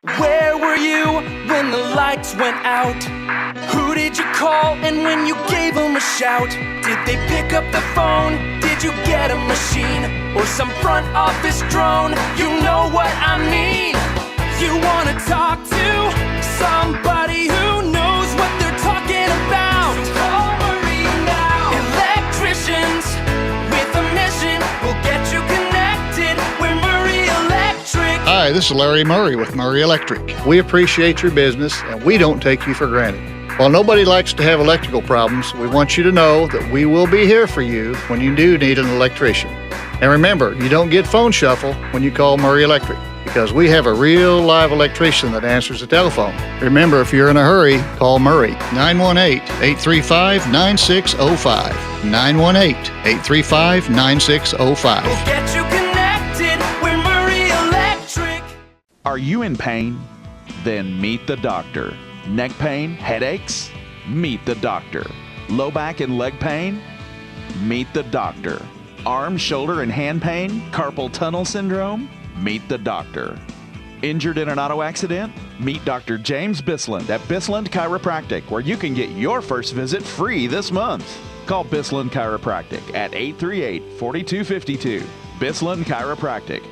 Where were you when the lights went out? Who did you call and when you gave them a shout? Did they pick up the phone? Did you get a machine? Or some front office drone? You know what I mean. You wanna talk to somebody who knows what they're talking about. So call Marie now. Electricians with a mission will get you connected. We're Marie Electric. Hi, this is Larry Murray with Murray Electric. We appreciate your business and we don't take you for granted. While nobody likes to have electrical problems, we want you to know that we will be here for you when you do need an electrician. And remember, you don't get phone shuffle when you call Murray Electric, because we have a real live electrician that answers the telephone. Remember, if you're in a hurry, call Murray, 918-835-9605. 918-835-9605. We'll get you connected. We're Murray Electric. Are you in pain? Then meet the doctor. Neck pain, headaches? Meet the doctor. Low back and leg pain? Meet the doctor. Arm, shoulder, and hand pain? Carpal tunnel syndrome? Meet the doctor. Injured in an auto accident? Meet Dr. James Bissland at Bissland Chiropractic, where you can get your first visit free this month. Call Bissland Chiropractic at 838-4252. Bissland Chiropractic.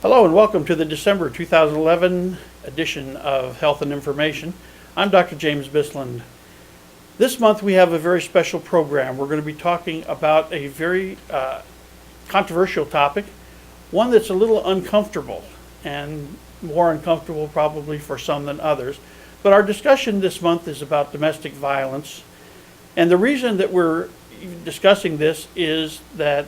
Hello and welcome to the December 2011 edition of Health and Information. I'm Dr. James Bissland. This month we have a very special program. We're going to be talking about a very controversial topic, one that's a little uncomfortable and more uncomfortable probably for some than others. But our discussion this month is about domestic violence. And the reason that we're discussing this is that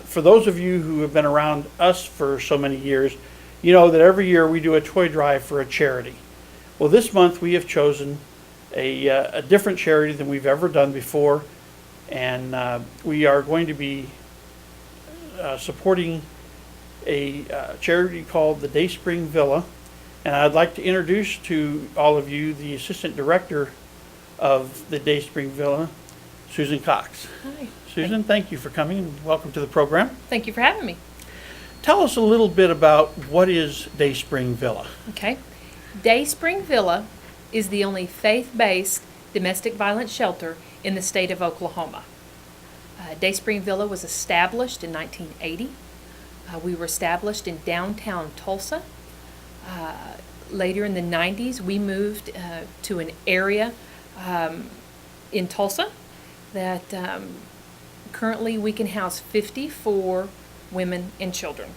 for those of you who have been around us for so many years, you know that every year we do a toy drive for a charity. Well, this month we have chosen a different charity than we've ever done before, and we are going to be supporting a charity called the Dayspring Villa. And I'd like to introduce to all of you the Assistant Director of the Dayspring Villa, Susan Cox. Hi. Susan, thank you for coming and welcome to the program. Thank you for having me. Tell us a little bit about what is Dayspring Villa. Okay. Dayspring Villa is the only faith-based domestic violence shelter in the state of Oklahoma. Dayspring Villa was established in 1980. We were established in downtown Tulsa. Later in the 90s, we moved to an area in Tulsa that currently we can house 54 women and children.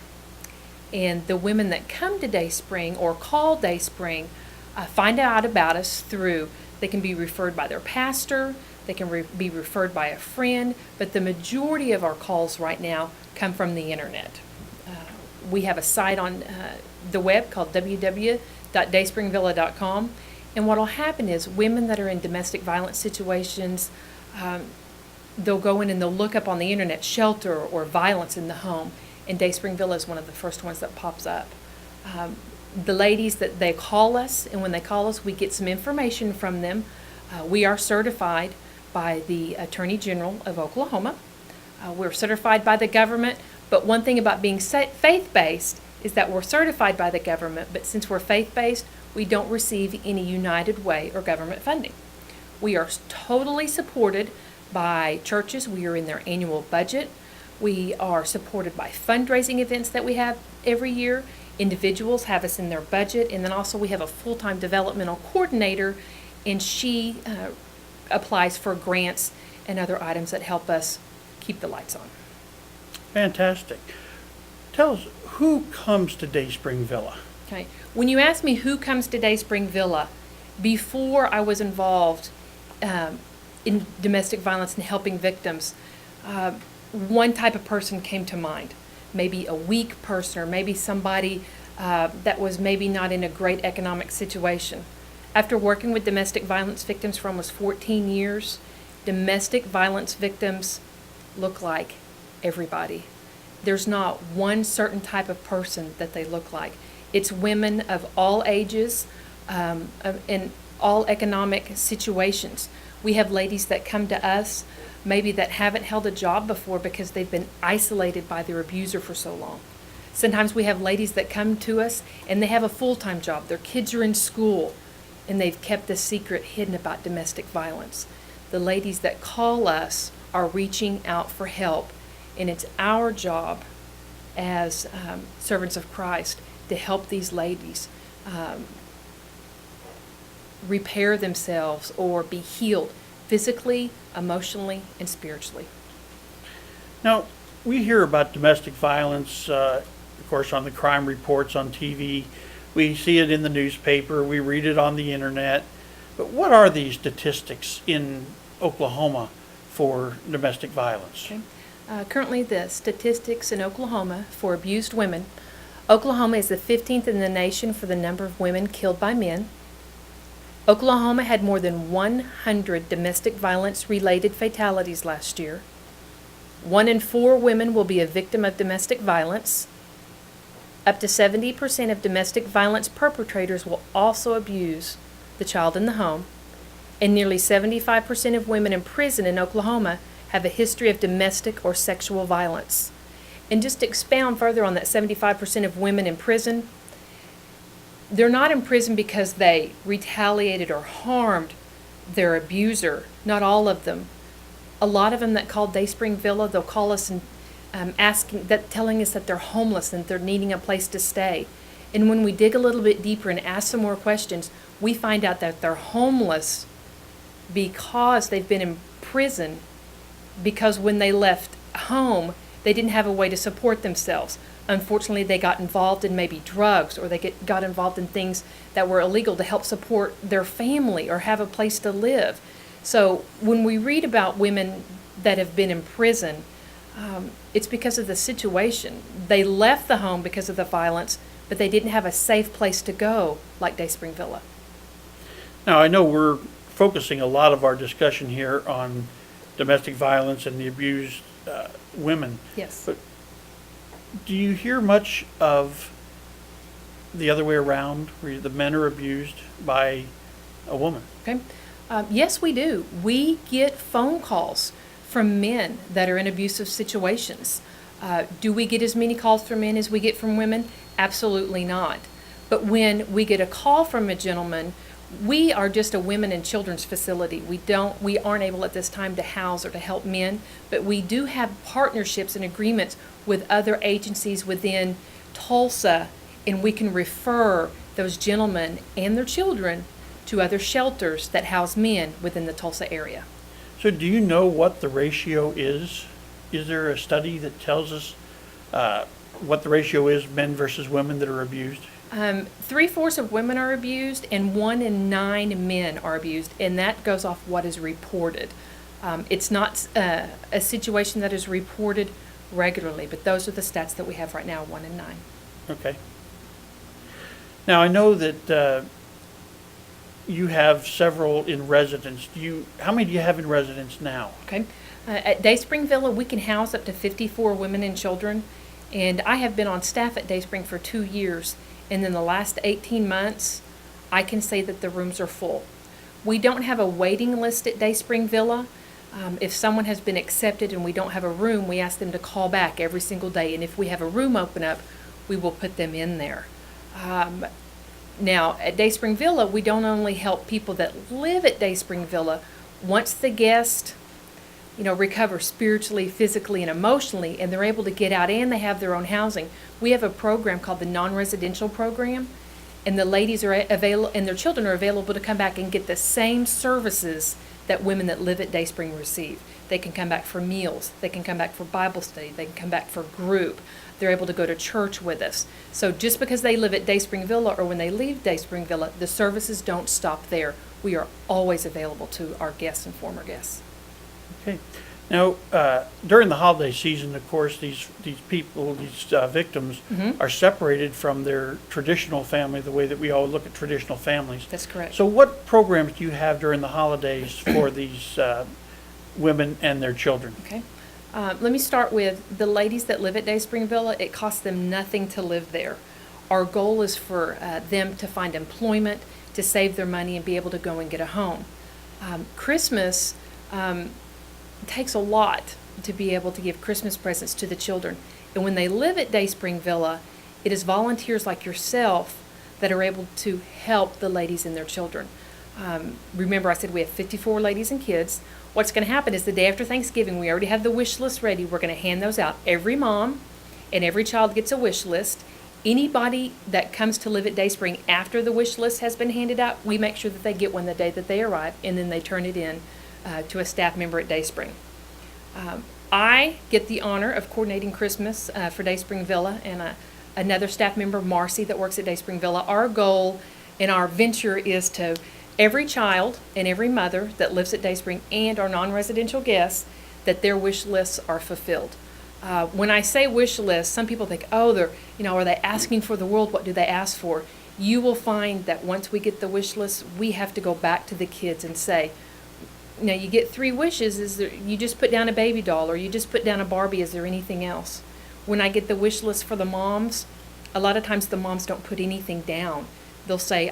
And the women that come to Dayspring or call Dayspring find out about us through, they can be referred by their pastor, they can be referred by a friend, but the majority of our calls right now come from the internet. We have a site on the web called www.dayspringvilla.com, and what will happen is women that are in domestic violence situations, they'll go in and they'll look up on the internet shelter or violence in the home, and Dayspring Villa is one of the first ones that pops up. The ladies that they call us, and when they call us, we get some information from them. We are certified by the Attorney General of Oklahoma. We're certified by the government, but one thing about being faith-based is that we're certified by the government, but since we're faith-based, we don't receive any United Way or government funding. We are totally supported by churches. We are in their annual budget. We are supported by fundraising events that we have every year. Individuals have us in their budget, and then also we have a full-time developmental coordinator, and she applies for grants and other items that help us keep the lights on. Fantastic. Tell us, who comes to Dayspring Villa? Okay. When you ask me who comes to Dayspring Villa, before I was involved in domestic violence and helping victims, one type of person came to mind. Maybe a weak person, or maybe somebody that was maybe not in a great economic situation. After working with domestic violence victims for almost 14 years, domestic violence victims look like everybody. There's not one certain type of person that they look like. It's women of all ages, in all economic situations. We have ladies that come to us maybe that haven't held a job before because they've been isolated by their abuser for so long. Sometimes we have ladies that come to us and they have a full-time job. Their kids are in school and they've kept the secret hidden about domestic violence. The ladies that call us are reaching out for help, and it's our job as servants of Christ to help these ladies repair themselves or be healed physically, emotionally, and spiritually. Now, we hear about domestic violence, of course, on the crime reports on TV. We see it in the newspaper. We read it on the internet. But what are these statistics in Oklahoma for domestic violence? Okay. Currently, the statistics in Oklahoma for abused women, Oklahoma is the 15th in the nation for the number of women killed by men. Oklahoma had more than 100 domestic violence-related fatalities last year. 1 in 4 women will be a victim of domestic violence. Up to 70% of domestic violence perpetrators will also abuse the child in the home. And nearly 75% of women in prison in Oklahoma have a history of domestic or sexual violence. And just to expound further on that 75% of women in prison, they're not in prison because they retaliated or harmed their abuser. Not all of them. A lot of them that call Dayspring Villa, they'll call us and telling us that they're homeless and they're needing a place to stay. And when we dig a little bit deeper and ask some more questions, we find out that they're homeless because they've been in prison, because when they left home, they didn't have a way to support themselves. Unfortunately, they got involved in maybe drugs, or they got involved in things that were illegal to help support their family or have a place to live. So when we read about women that have been in prison, it's because of the situation. They left the home because of the violence, but they didn't have a safe place to go like Dayspring Villa. Now, I know we're focusing a lot of our discussion here on domestic violence and the abused women. Yes. But do you hear much of the other way around, where the men are abused by a woman? Okay. Yes, we do. We get phone calls from men that are in abusive situations. Do we get as many calls from men as we get from women? Absolutely not. But when we get a call from a gentleman, we are just a women and children's facility. We aren't able at this time to house or to help men, but we do have partnerships and agreements with other agencies within Tulsa, and we can refer those gentlemen and their children to other shelters that house men within the Tulsa area. So do you know what the ratio is? Is there a study that tells us what the ratio is, men versus women that are abused? 3/4 of women are abused and 1 in 9 men are abused, and that goes off what is reported. It's not a situation that is reported regularly, but those are the stats that we have right now, 1 in 9. Okay. Now, I know that you have several in residence. How many do you have in residence now? Okay. At Dayspring Villa, we can house up to 54 women and children, and I have been on staff at Dayspring for 2 years. And in the last 18 months, I can say that the rooms are full. We don't have a waiting list at Dayspring Villa. If someone has been accepted and we don't have a room, we ask them to call back every single day. And if we have a room open up, we will put them in there. Now, at Dayspring Villa, we don't only help people that live at Dayspring Villa. Once the guest recover spiritually, physically, and emotionally, and they're able to get out and they have their own housing. We have a program called the non-residential program, and the ladies are available, and their children are available to come back and get the same services that women that live at Dayspring receive. They can come back for meals, they can come back for Bible study, they can come back for group. They're able to go to church with us. So just because they live at Dayspring Villa or when they leave Dayspring Villa, the services don't stop there. We are always available to our guests and former guests. Okay. Now, during the holiday season, of course, these people, these victims, are separated from their traditional family, the way that we all look at traditional families. That's correct. So what programs do you have during the holidays for these women and their children? Okay. Let me start with the ladies that live at Dayspring Villa. It costs them nothing to live there. Our goal is for them to find employment, to save their money, and be able to go and get a home. Christmas takes a lot to be able to give Christmas presents to the children. And when they live at Dayspring Villa, it is volunteers like yourself that are able to help the ladies and their children. Remember, I said we have 54 ladies and kids. What's going to happen is the day after Thanksgiving, we already have the wish list ready. We're going to hand those out. Every mom and every child gets a wish list. Anybody that comes to live at Dayspring after the wish list has been handed out, we make sure that they get one the day that they arrive, and then they turn it in to a staff member at Dayspring. I get the honor of coordinating Christmas for Dayspring Villa, and another staff member, Marcy, that works at Dayspring Villa. Our goal and our venture is to every child and every mother that lives at Dayspring and our non-residential guests, that their wish lists are fulfilled. When I say wish list, some people think, oh, are they asking for the world? What do they ask for? You will find that once we get the wish list, we have to go back to the kids and say, now you get 3 wishes. You just put down a baby doll, or you just put down a Barbie. Is there anything else? When I get the wish list for the moms, a lot of times the moms don't put anything down. They'll say,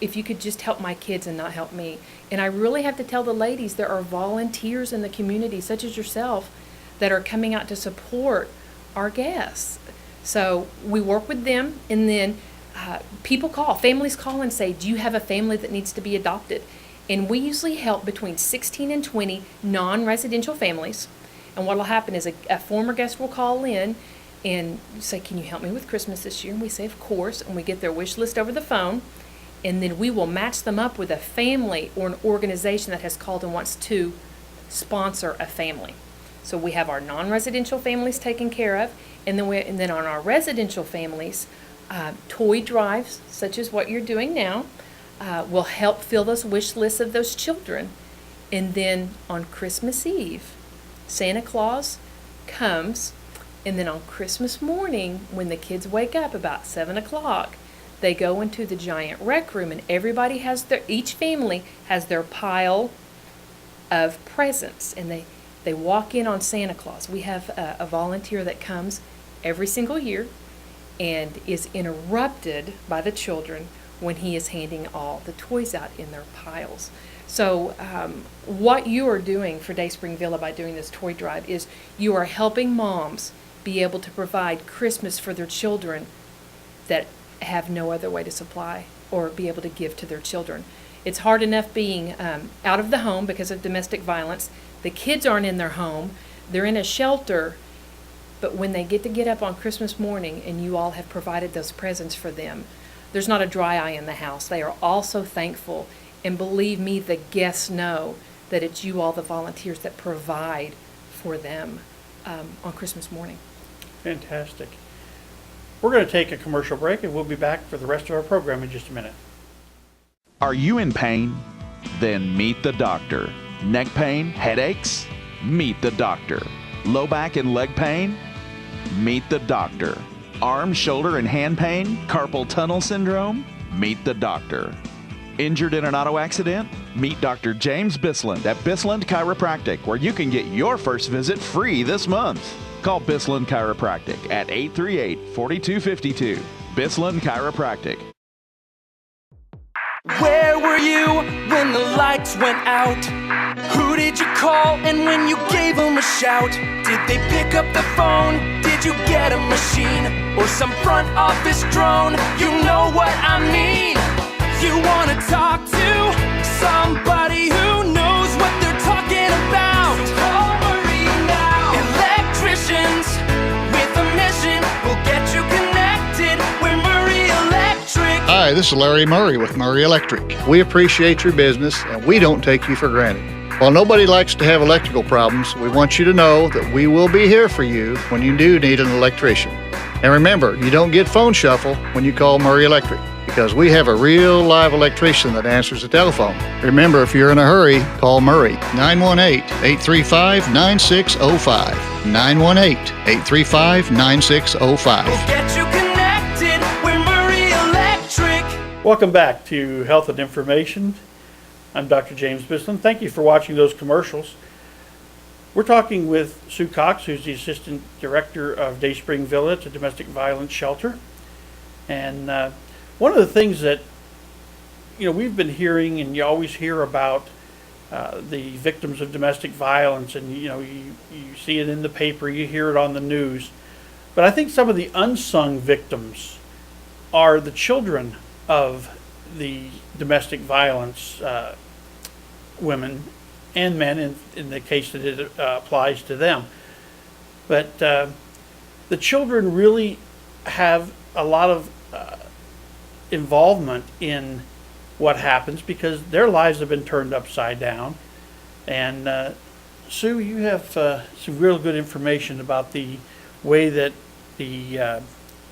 if you could just help my kids and not help me. And I really have to tell the ladies, there are volunteers in the community, such as yourself, that are coming out to support our guests. So we work with them, and then families call and say, do you have a family that needs to be adopted? And we usually help between 16 and 20 non-residential families. And what will happen is a former guest will call in and say, can you help me with Christmas this year? And we say, of course, and we get their wish list over the phone, and then we will match them up with a family or an organization that has called and wants to sponsor a family. So we have our non-residential families taken care of, and then on our residential families, toy drives, such as what you're doing now, will help fill those wish lists of those children. And then on Christmas Eve, Santa Claus comes, and then on Christmas morning, when the kids wake up about 7 o'clock, they go into the giant rec room, and each family has their pile of presents, and they walk in on Santa Claus. We have a volunteer that comes every single year and is interrupted by the children when he is handing all the toys out in their piles. So what you are doing for Dayspring Villa by doing this toy drive is you are helping moms be able to provide Christmas for their children that have no other way to supply or be able to give to their children. It's hard enough being out of the home because of domestic violence. The kids aren't in their home. They're in a shelter. But when they get up on Christmas morning and you all have provided those presents for them, there's not a dry eye in the house. They are all so thankful. And believe me, the guests know that it's you all, the volunteers, that provide for them on Christmas morning. Fantastic. We're going to take a commercial break, and we'll be back for the rest of our program in just a minute. Are you in pain? Then meet the doctor. Neck pain, headaches? Meet the doctor. Low back and leg pain? Meet the doctor. Arm, shoulder, and hand pain? Carpal tunnel syndrome? Meet the doctor. Injured in an auto accident? Meet Dr. James Bissland at Bissland Chiropractic, where you can get your first visit free this month. Call Bissland Chiropractic at 838-4252. Bissland Chiropractic. Where were you when the lights went out? Who did you call and when you gave them a shout? Did they pick up the phone? Did you get a machine? Or some front office drone? You know what I mean. You wanna talk to somebody who knows what they're talking about. So call Marie now. Electricians with a mission will get you connected. We're Marie Electric. Hi, this is Larry Murray with Murray Electric. We appreciate your business and we don't take you for granted. While nobody likes to have electrical problems, we want you to know that we will be here for you when you do need an electrician. And remember, you don't get phone shuffle when you call Murray Electric, because we have a real live electrician that answers the telephone. Remember, if you're in a hurry, call Murray, 918-835-9605. 918-835-9605. We'll get you connected with Murray Electric. Welcome back to Health and Information. I'm Dr. James Bissland. Thank you for watching those commercials. We're talking with Sue Cox, who's the Assistant Director of Dayspring Villa. It's a domestic violence shelter. And one of the things that, we've been hearing, and you always hear about the victims of domestic violence, and, you see it in the paper, you hear it on the news. But I think some of the unsung victims are the children of the domestic violence women and men, in the case that it applies to them. But the children really have a lot of involvement in what happens because their lives have been turned upside down. And Sue, you have some real good information about the way that the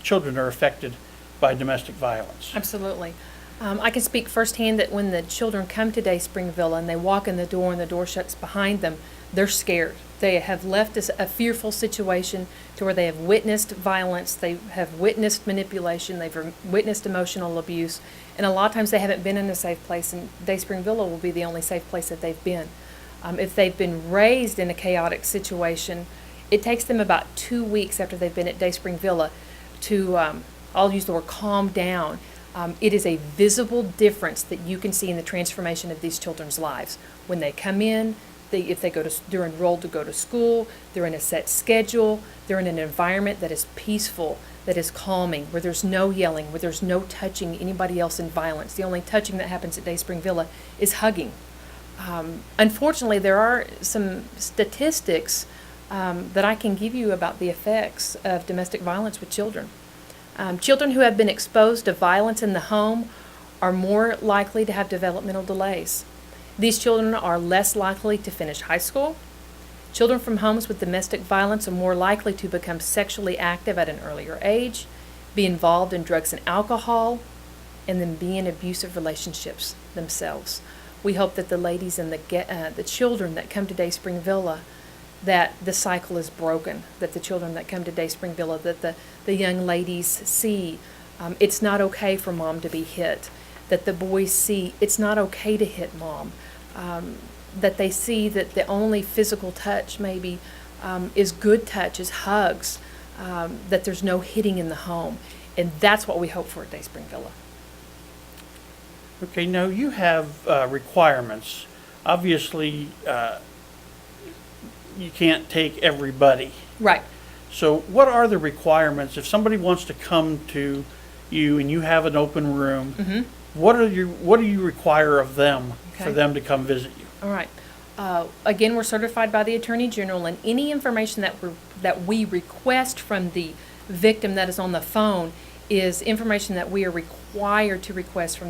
children are affected by domestic violence. Absolutely. I can speak firsthand that when the children come to Dayspring Villa and they walk in the door and the door shuts behind them, they're scared. They have left a fearful situation to where they have witnessed violence, they have witnessed manipulation, they've witnessed emotional abuse, and a lot of times they haven't been in a safe place, and Dayspring Villa will be the only safe place that they've been. If they've been raised in a chaotic situation, it takes them about 2 weeks after they've been at Dayspring Villa to, I'll use the word calm down. It is a visible difference that you can see in the transformation of these children's lives. When they come in, they're enrolled to go to school, they're in a set schedule, they're in an environment that is peaceful, that is calming, where there's no yelling, where there's no touching anybody else in violence. The only touching that happens at Dayspring Villa is hugging. Unfortunately, there are some statistics that I can give you about the effects of domestic violence with children. Children who have been exposed to violence in the home are more likely to have developmental delays. These children are less likely to finish high school. Children from homes with domestic violence are more likely to become sexually active at an earlier age, be involved in drugs and alcohol, and then be in abusive relationships themselves. We hope that the ladies and the children that come to Dayspring Villa, that the cycle is broken, that the children that come to Dayspring Villa, that the young ladies see it's not okay for mom to be hit, that the boys see it's not okay to hit mom, that they see that the only physical touch maybe is good touch, is hugs, that there's no hitting in the home. And that's what we hope for at Dayspring Villa. Okay, now you have requirements. Obviously, you can't take everybody. Right. So what are the requirements if somebody wants to come to you and you have an open room? Mm-hmm. What do you require of them for Okay. them to come visit you? All right. Again, we're certified by the Attorney General, and any information that we request from the victim that is on the phone is information that we are required to request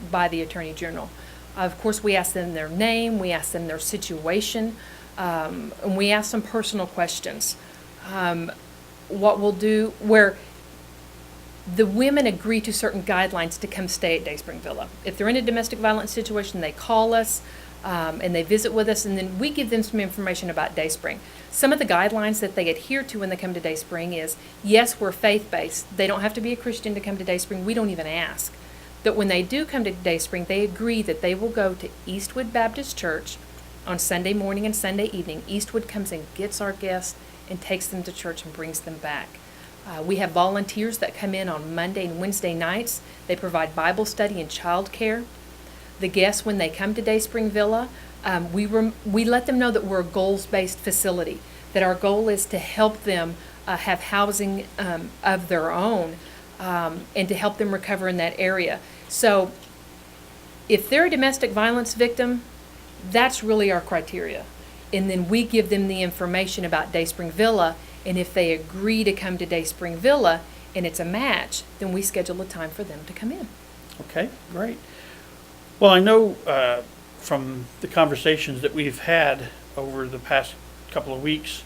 by the Attorney General. Of course, we ask them their name, we ask them their situation, and we ask them personal questions. What we'll do, where the women agree to certain guidelines to come stay at Dayspring Villa. If they're in a domestic violence situation, they call us and they visit with us, and then we give them some information about Dayspring. Some of the guidelines that they adhere to when they come to Dayspring is, yes, we're faith-based. They don't have to be a Christian to come to Dayspring. We don't even ask. That when they do come to Dayspring, they agree that they will go to Eastwood Baptist Church on Sunday morning and Sunday evening. Eastwood comes and gets our guests and takes them to church and brings them back. We have volunteers that come in on Monday and Wednesday nights. They provide Bible study and child care. The guests, when they come to Dayspring Villa, we let them know that we're a goals-based facility, that our goal is to help them have housing of their own and to help them recover in that area. So if they're a domestic violence victim, that's really our criteria. And then we give them the information about Dayspring Villa, and if they agree to come to Dayspring Villa and it's a match, then we schedule a time for them to come in. Okay, great. Well, I know from the conversations that we've had over the past couple of weeks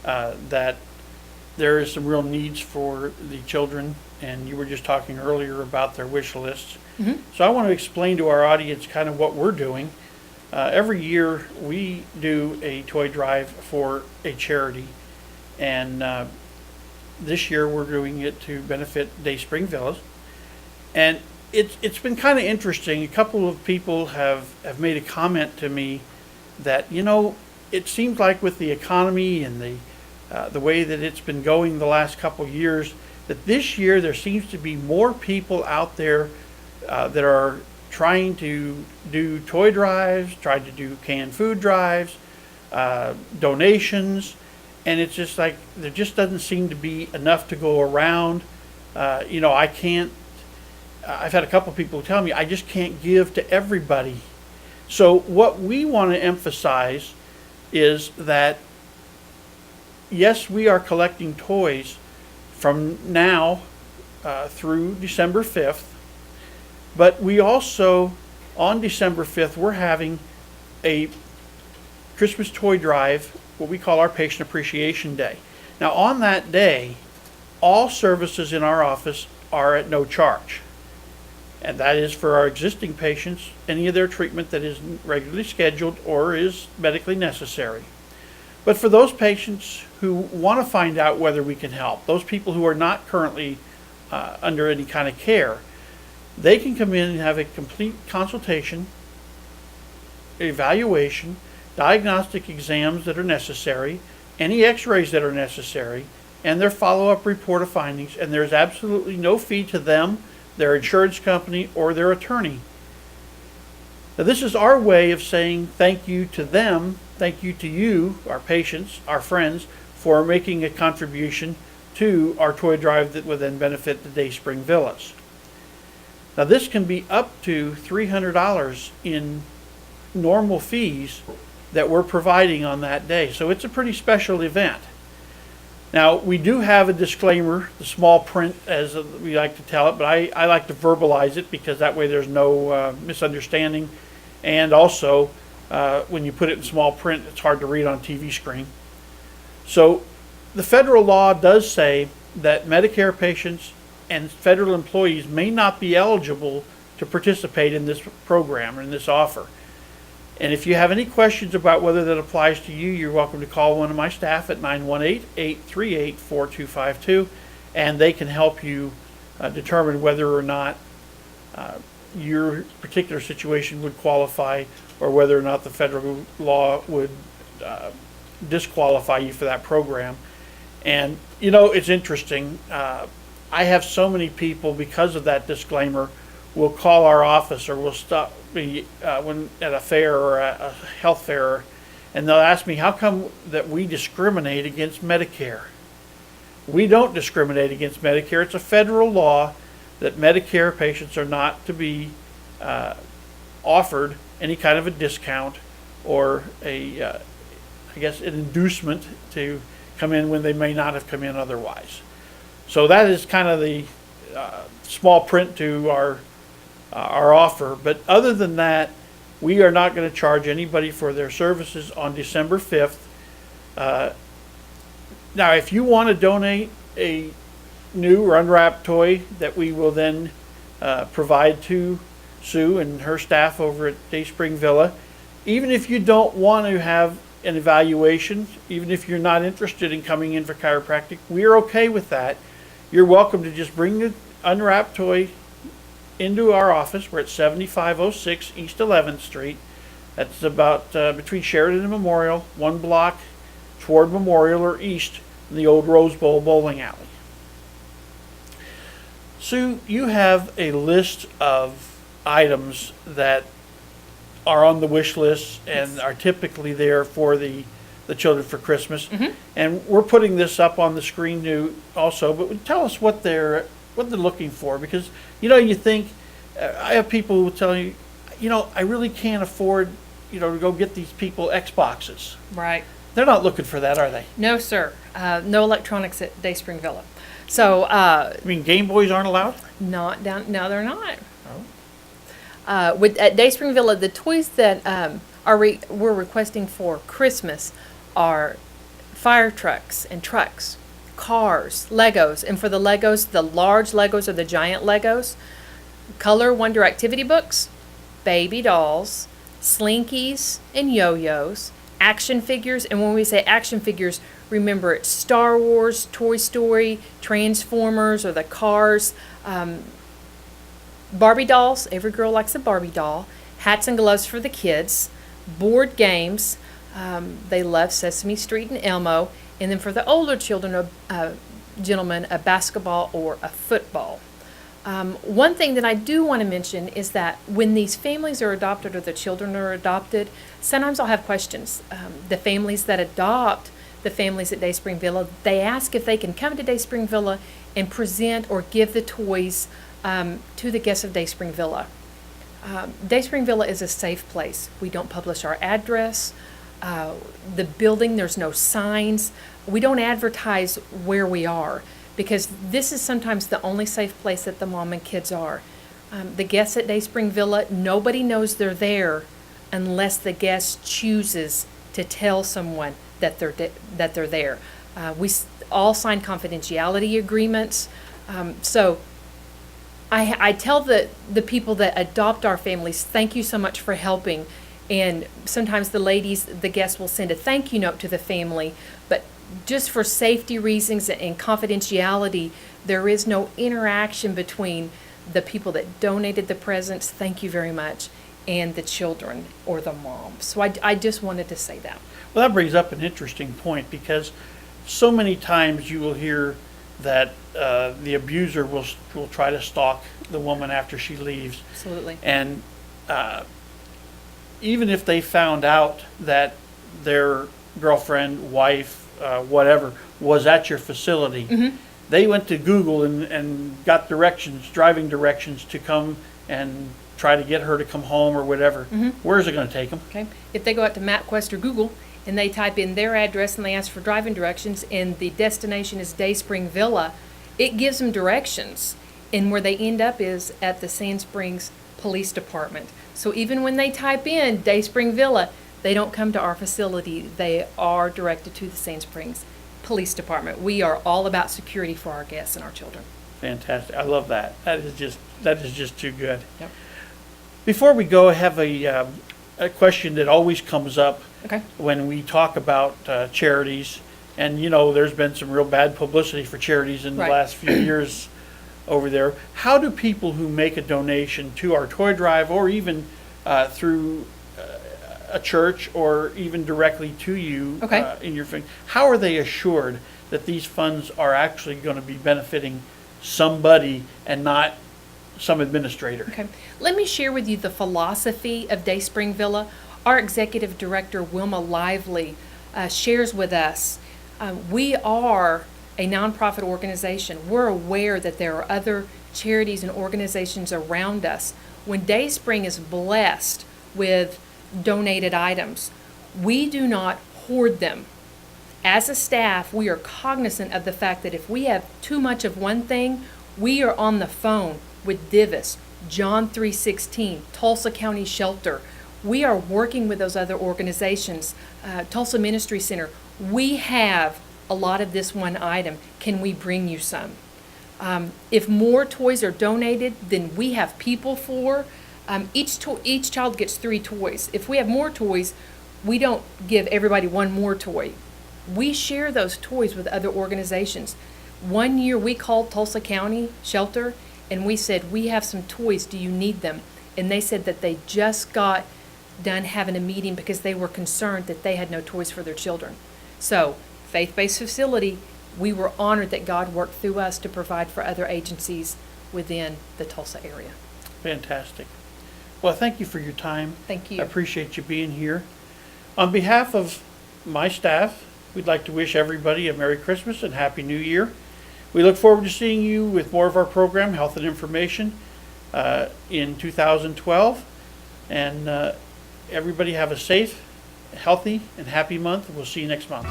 that there is some real needs for the children and you were just talking earlier about their wish lists. Mhm. So I want to explain to our audience kind of what we're doing. Every year we do a toy drive for a charity, and this year we're doing it to benefit Dayspring Villas. And it's been kind of interesting. A couple of people have made a comment to me that, it seems like with the economy and the way that it's been going the last couple of years, that this year there seems to be more people out there that are trying to do toy drives, trying to do canned food drives, donations, and it's just like there just doesn't seem to be enough to go around. I've had a couple of people tell me I just can't give to everybody. So what we want to emphasize is that yes, we are collecting toys from now through December 5th, but we also, on December 5th, we're having a Christmas toy drive, what we call our Patient Appreciation Day. Now on that day, all services in our office are at no charge. And that is for our existing patients, any of their treatment that is regularly scheduled or is medically necessary. But for those patients who want to find out whether we can help, those people who are not currently under any kind of care, they can come in and have a complete consultation, evaluation, diagnostic exams that are necessary, any x-rays that are necessary, and their follow-up report of findings, and there's absolutely no fee to them, their insurance company, or their attorney. Now, this is our way of saying thank you to them, thank you to you, our patients, our friends, for making a contribution to our toy drive that will then benefit the Dayspring Villas. Now, this can be up to $300 in normal fees that we're providing on that day. So it's a pretty special event. Now, we do have a disclaimer, the small print as we like to tell it, but I like to verbalize it because that way there's no misunderstanding. And also, when you put it in small print, it's hard to read on TV screen. So the federal law does say that Medicare patients and federal employees may not be eligible to participate in this program or in this offer. And if you have any questions about whether that applies to you, you're welcome to call one of my staff at 918-838-4252, and they can help you determine whether or not your particular situation would qualify or whether or not the federal law would disqualify you for that program. And, it's interesting. I have so many people, because of that disclaimer, will call our office or will stop me when at a fair or a health fair, and they'll ask me, how come that we discriminate against Medicare? We don't discriminate against Medicare. It's a federal law that Medicare patients are not to be offered any kind of a discount or an inducement to come in when they may not have come in otherwise. So that is kind of the small print to our offer. But other than that, we are not going to charge anybody for their services on December 5th. Now, if you want to donate a new or unwrapped toy that we will then provide to Sue and her staff over at Dayspring Villa, even if you don't want to have an evaluation, even if you're not interested in coming in for chiropractic, we're okay with that. You're welcome to just bring the unwrapped toy into our office. We're at 7506 East 11th Street. That's about between Sheridan and Memorial, one block toward Memorial or east in the old Rose Bowl bowling alley. Sue, you have a list of items that are on the wish list and are typically there for the children for Christmas. Mm-hmm. And we're putting this up on the screen new also, but tell us what they're looking for, because you think I have people who tell you, I really can't afford to go get these people Xboxes. Right. They're not looking for that, are they? No, sir. No electronics at Dayspring Villa. So you mean Game Boys aren't allowed? Not down. No, they're not. Oh. At Dayspring Villa, the toys that we're requesting for Christmas are fire trucks and trucks. cars, Legos, and for the Legos, the large Legos or the giant Legos, Color Wonder activity books, baby dolls, slinkies and yo-yos, action figures, and when we say action figures, remember it's Star Wars, Toy Story, Transformers, or the Cars, Barbie dolls, every girl likes a Barbie doll, hats and gloves for the kids, board games, they love Sesame Street and Elmo, and then for the older children, gentlemen, a basketball or a football. One thing that I do want to mention is that when these families are adopted or the children are adopted, sometimes I'll have questions. The families that adopt the families at Dayspring Villa, they ask if they can come to Dayspring Villa and present or give the toys to the guests of Dayspring Villa. Dayspring Villa is a safe place. We don't publish our address. The building, there's no signs. We don't advertise where we are because this is sometimes the only safe place that the mom and kids are. The guests at Dayspring Villa, nobody knows they're there unless the guest chooses to tell someone that they're there. We all sign confidentiality agreements. So I tell the people that adopt our families, thank you so much for helping. And sometimes the guests will send a thank you note to the family, but just for safety reasons and confidentiality, there is no interaction between the people that donated the presents, thank you very much, and the children or the mom. So I just wanted to say that. Well, that brings up an interesting point because so many times you will hear that the abuser will try to stalk the woman after she leaves. Absolutely. And even if they found out that their girlfriend, wife, whatever, was at your facility, they went to Google and got driving directions to come and try to get her to come home or whatever. Where's it going to take them? Okay. If they go out to MapQuest or Google and they type in their address and they ask for driving directions and the destination is Dayspring Villa, it gives them directions. And where they end up is at the Sand Springs Police Department. So even when they type in Dayspring Villa, they don't come to our facility. They are directed to the Sand Springs Police Department. We are all about security for our guests and our children. Fantastic. I love that. That is just too good. Yep. Before we go, I have a question that always comes up Okay. when we talk about charities. And, there's been some real bad publicity for charities in the Right. last few years over there. How do people who make a donation to our toy drive or even through a church or even directly to you Okay. in your thing, how are they assured that these funds are actually going to be benefiting somebody and not some administrator? Okay. Let me share with you the philosophy of Dayspring Villa. Our executive director, Wilma Lively, shares with us. We are a nonprofit organization. We're aware that there are other charities and organizations around us. When Dayspring is blessed with donated items, we do not hoard them. As a staff, we are cognizant of the fact that if we have too much of one thing, we are on the phone with Divis, John 3:16, Tulsa County Shelter. We are working with those other organizations, Tulsa Ministry Center. We have a lot of this one item. Can we bring you some? If more toys are donated than we have people for, each child gets 3 toys. If we have more toys, we don't give everybody one more toy. We share those toys with other organizations. One year we called Tulsa County Shelter and we said, we have some toys, do you need them? And they said that they just got done having a meeting because they were concerned that they had no toys for their children. So, faith-based facility, we were honored that God worked through us to provide for other agencies within the Tulsa area. Fantastic. Well, thank you for your time. Thank you. I appreciate you being here. On behalf of my staff, we'd like to wish everybody a Merry Christmas and Happy New Year. We look forward to seeing you with more of our program, Health and Information, in 2012. And everybody have a safe, healthy, and happy month. We'll see you next month.